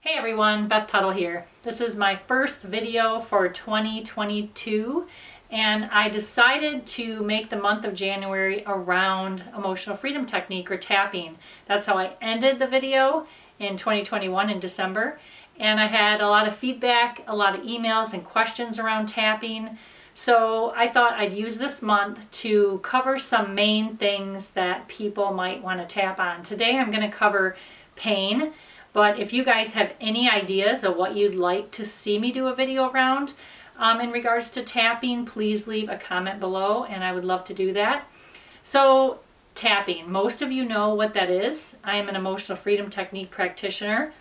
Hey everyone, Beth Tuttle here. This is my first video for 2022 and I decided to make the month of January around emotional freedom technique or tapping. That's how I ended the video in 2021 in December, and I had a lot of feedback, a lot of emails and questions around tapping. So I thought I'd use this month to cover some main things that people might want to tap on. Today I'm going to cover pain. But if you guys have any ideas of what you'd like to see me do a video around in regards to tapping, please leave a comment below and I would love to do that. So tapping, most of you know what that is. I am an emotional freedom technique practitioner.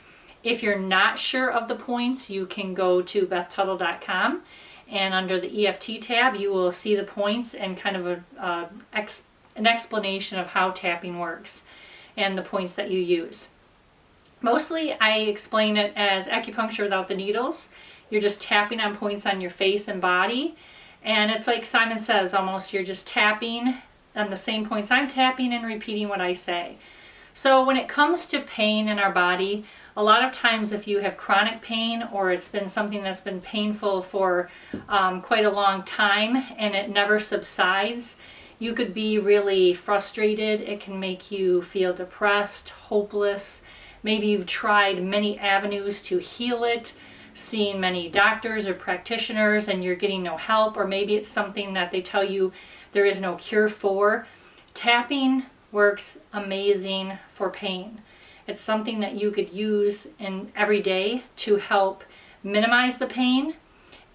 If you're not sure of the points, you can go to bethtuttle.com and under the EFT tab you will see the points and kind of an explanation of how tapping works and the points that you use. Mostly I explain it as acupuncture without the needles. You're just tapping on points on your face and body. And it's like Simon says, almost you're just tapping on the same points I'm tapping and repeating what I say. So when it comes to pain in our body, a lot of times if you have chronic pain or it's been something that's been painful for quite a long time and it never subsides, you could be really frustrated. It can make you feel depressed, hopeless. Maybe you've tried many avenues to heal it, seen many doctors or practitioners and you're getting no help, or maybe it's something that they tell you there is no cure for. Tapping works amazing for pain. It's something that you could use in every day to help minimize the pain.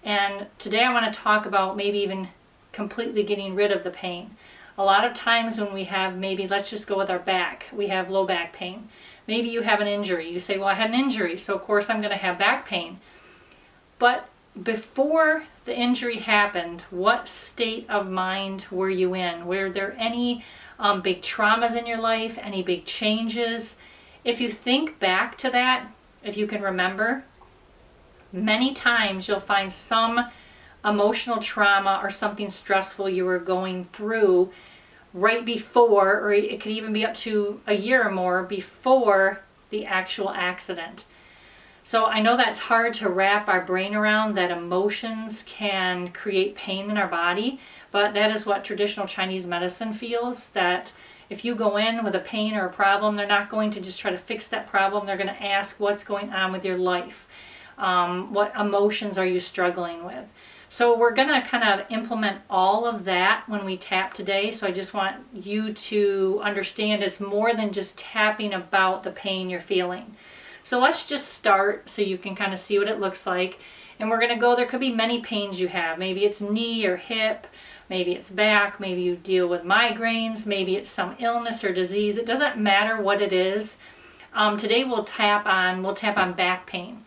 And today I want to talk about maybe even completely getting rid of the pain. A lot of times when we have, maybe let's just go with our back, we have low back pain. Maybe you have an injury. You say, well, I had an injury, so of course I'm going to have back pain. But before the injury happened, what state of mind were you in? Were there any big traumas in your life? Any big changes? If you think back to that, if you can remember, many times you'll find some emotional trauma or something stressful you were going through right before, or it could even be up to a year or more before the actual accident. So I know that's hard to wrap our brain around, that emotions can create pain in our body, but that is what traditional Chinese medicine feels, that if you go in with a pain or a problem, they're not going to just try to fix that problem. They're going to ask what's going on with your life. What emotions are you struggling with? So we're going to kind of implement all of that when we tap today. So I just want you to understand it's more than just tapping about the pain you're feeling. So let's just start so you can kind of see what it looks like. And we're going to go, there could be many pains you have. Maybe it's knee or hip, maybe it's back, maybe you deal with migraines, maybe it's some illness or disease. It doesn't matter what it is. Today we'll tap on back pain.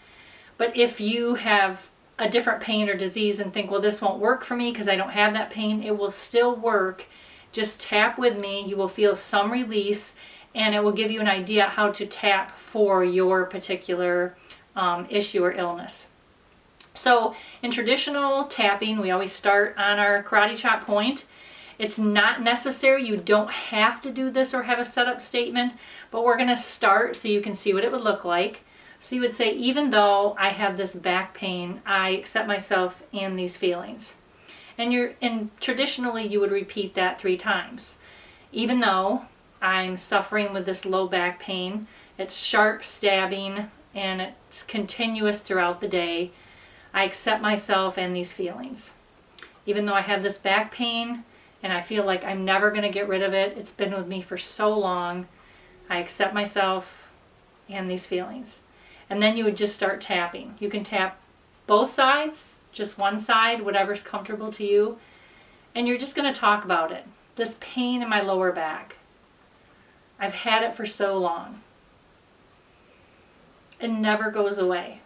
But if you have a different pain or disease and think, well, this won't work for me because I don't have that pain, it will still work. Just tap with me. You will feel some release and it will give you an idea how to tap for your particular issue or illness. So in traditional tapping, we always start on our karate chop point. It's not necessary. You don't have to do this or have a setup statement, but we're going to start so you can see what it would look like. So you would say, even though I have this back pain, I accept myself and these feelings. And traditionally you would repeat that 3 times. Even though I'm suffering with this low back pain, it's sharp stabbing and it's continuous throughout the day, I accept myself and these feelings. Even though I have this back pain and I feel like I'm never going to get rid of it, it's been with me for so long, I accept myself and these feelings. And then you would just start tapping. You can tap both sides, just one side, whatever's comfortable to you. And you're just going to talk about it. This pain in my lower back. I've had it for so long. It never goes away.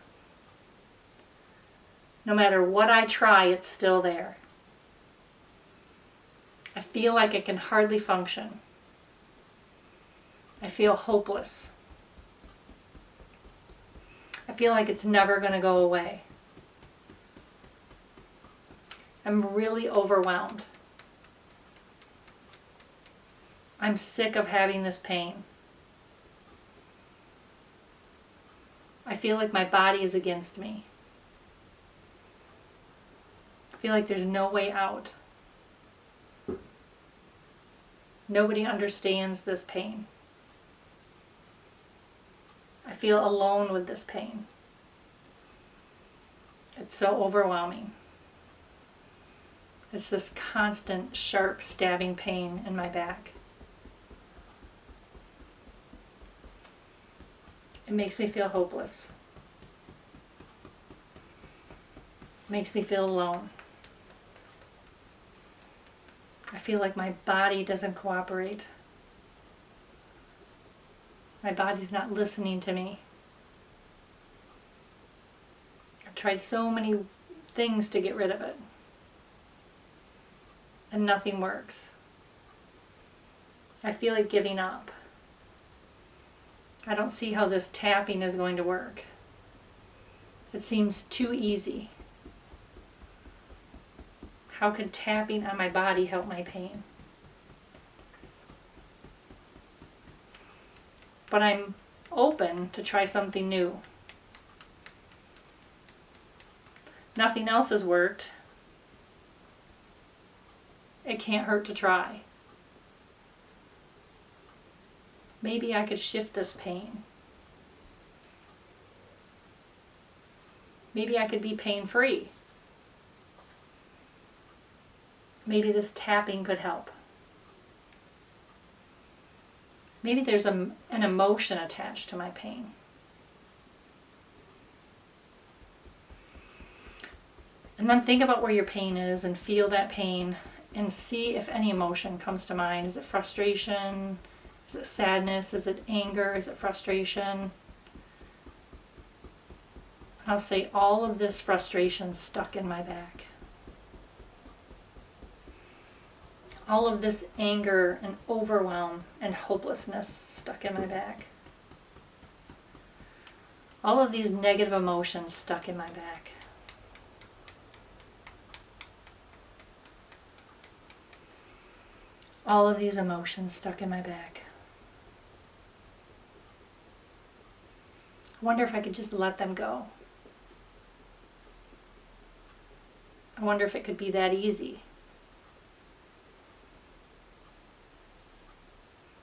No matter what I try, it's still there. I feel like I can hardly function. I feel hopeless. I feel like it's never going to go away. I'm really overwhelmed. I'm sick of having this pain. I feel like my body is against me. I feel like there's no way out. Nobody understands this pain. I feel alone with this pain. It's so overwhelming. It's this constant, sharp, stabbing pain in my back. It makes me feel hopeless. It makes me feel alone. I feel like my body doesn't cooperate. My body's not listening to me. I've tried so many things to get rid of it, and nothing works. I feel like giving up. I don't see how this tapping is going to work. It seems too easy. How could tapping on my body help my pain? But I'm open to try something new. Nothing else has worked. It can't hurt to try. Maybe I could shift this pain. Maybe I could be pain-free. Maybe this tapping could help. Maybe there's an emotion attached to my pain. And then think about where your pain is and feel that pain and see if any emotion comes to mind. Is it frustration? Is it sadness? Is it anger? Is it frustration? I'll say all of this frustration stuck in my back. All of this anger and overwhelm and hopelessness stuck in my back. All of these negative emotions stuck in my back. All of these emotions stuck in my back. I wonder if I could just let them go. I wonder if it could be that easy.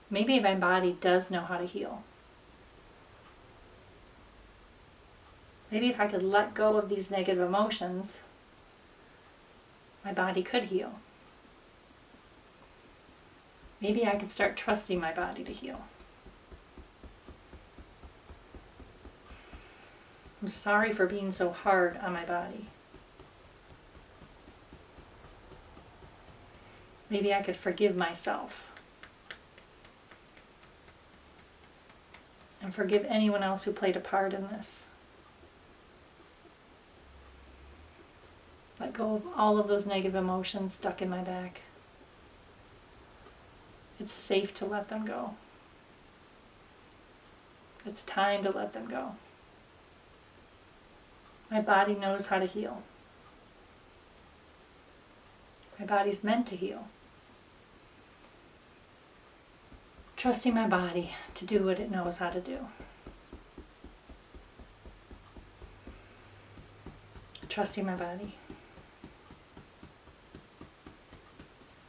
Maybe my body does know how to heal. Maybe if I could let go of these negative emotions, my body could heal. Maybe I could start trusting my body to heal. I'm sorry for being so hard on my body. Maybe I could forgive myself. And forgive anyone else who played a part in this. Let go of all of those negative emotions stuck in my back. It's safe to let them go. It's time to let them go. My body knows how to heal. My body's meant to heal. Trusting my body to do what it knows how to do. Trusting my body.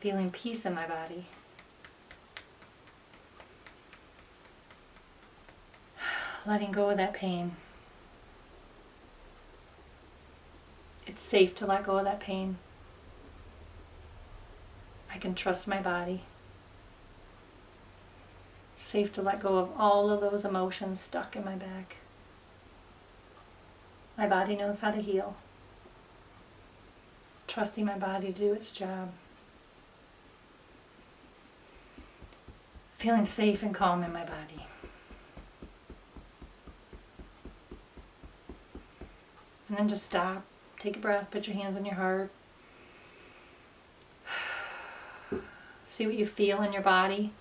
Feeling peace in my body. Letting go of that pain. It's safe to let go of that pain. I can trust my body. Safe to let go of all of those emotions stuck in my back. My body knows how to heal. Trusting my body to do its job. Feeling safe and calm in my body. And then just stop, take a breath, put your hands on your heart. See what you feel in your body.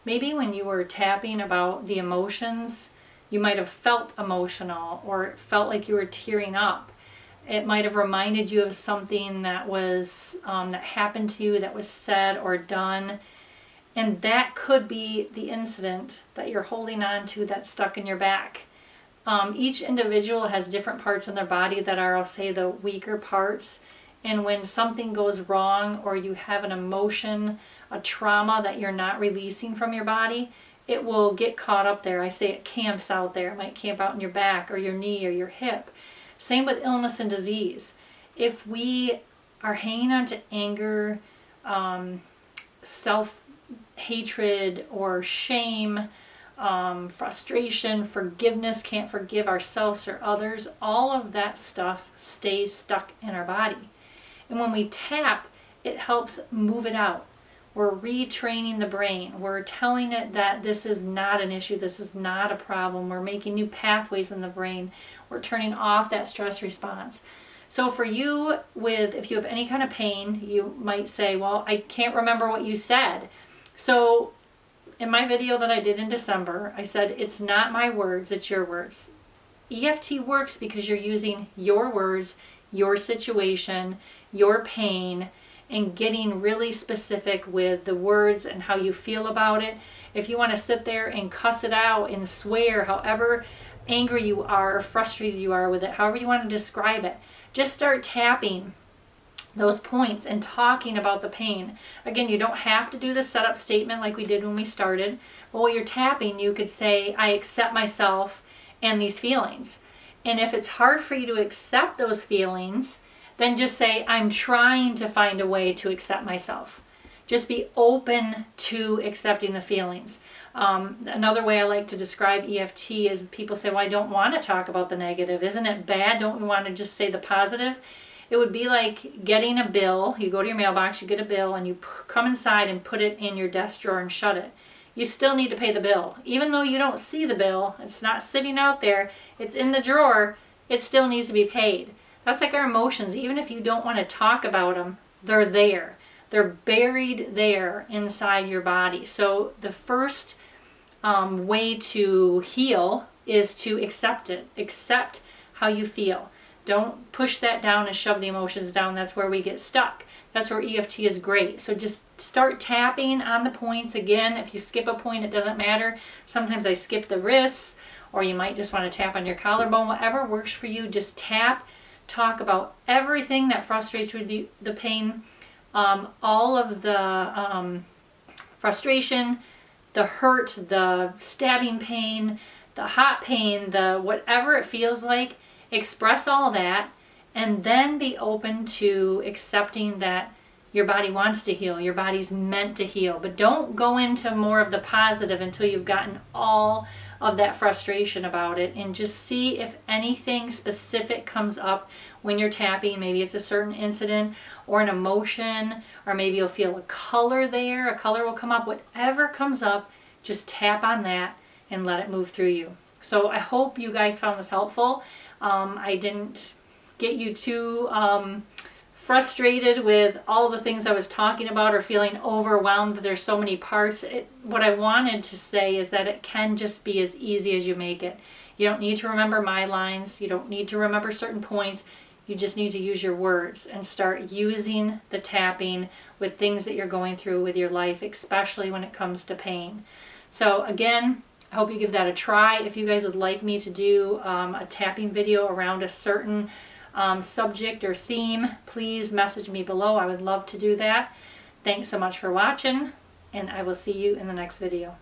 Maybe when you were tapping about the emotions, you might have felt emotional or felt like you were tearing up. It might have reminded you of something that was that happened to you, that was said or done. And that could be the incident that you're holding on to that's stuck in your back. Each individual has different parts in their body that are, I'll say, the weaker parts. And when something goes wrong, or you have an emotion, a trauma that you're not releasing from your body, it will get caught up there. I say it camps out there. It might camp out in your back or your knee or your hip. Same with illness and disease. If we are hanging on to anger, self-hatred or shame, frustration, forgiveness, can't forgive ourselves or others, all of that stuff stays stuck in our body. And when we tap, it helps move it out. We're retraining the brain. We're telling it that this is not an issue. This is not a problem. We're making new pathways in the brain. We're turning off that stress response. So for you, if you have any kind of pain, you might say, well, I can't remember what you said. So in my video that I did in December, I said, it's not my words, it's your words. EFT works because you're using your words, your situation, your pain, and getting really specific with the words and how you feel about it. If you want to sit there and cuss it out and swear, however angry you are or frustrated you are with it, however you want to describe it, just start tapping those points and talking about the pain. Again, you don't have to do the setup statement like we did when we started, but while you're tapping, you could say, I accept myself and these feelings. And if it's hard for you to accept those feelings, then just say, I'm trying to find a way to accept myself. Just be open to accepting the feelings. Another way I like to describe EFT is people say, well, I don't want to talk about the negative. Isn't it bad? Don't we want to just say the positive? It would be like getting a bill. You go to your mailbox, you get a bill, and you come inside and put it in your desk drawer and shut it. You still need to pay the bill. Even though you don't see the bill, it's not sitting out there, it's in the drawer, it still needs to be paid. That's like our emotions. Even if you don't want to talk about them, they're there. They're buried there inside your body. So the first way to heal is to accept it. Accept how you feel. Don't push that down and shove the emotions down. That's where we get stuck. That's where EFT is great. So just start tapping on the points. Again, if you skip a point, it doesn't matter. Sometimes I skip the wrists, or you might just want to tap on your collarbone. Whatever works for you, just tap. Talk about everything that frustrates you, the pain, all of the frustration, the hurt, the stabbing pain, the hot pain, the whatever it feels like. Express all that, and then be open to accepting that your body wants to heal. Your body's meant to heal. But don't go into more of the positive until you've gotten all of that frustration about it, and just see if anything specific comes up when you're tapping. Maybe it's a certain incident or an emotion, or maybe you'll feel a color there. A color will come up. Whatever comes up, just tap on that and let it move through you. So I hope you guys found this helpful. I didn't get you too frustrated with all the things I was talking about, or feeling overwhelmed that there's so many parts. What I wanted to say is that it can just be as easy as you make it. You don't need to remember my lines. You don't need to remember certain points. You just need to use your words and start using the tapping with things that you're going through with your life, especially when it comes to pain. So again, I hope you give that a try. If you guys would like me to do a tapping video around a certain subject or theme, please message me below. I would love to do that. Thanks so much for watching, and I will see you in the next video.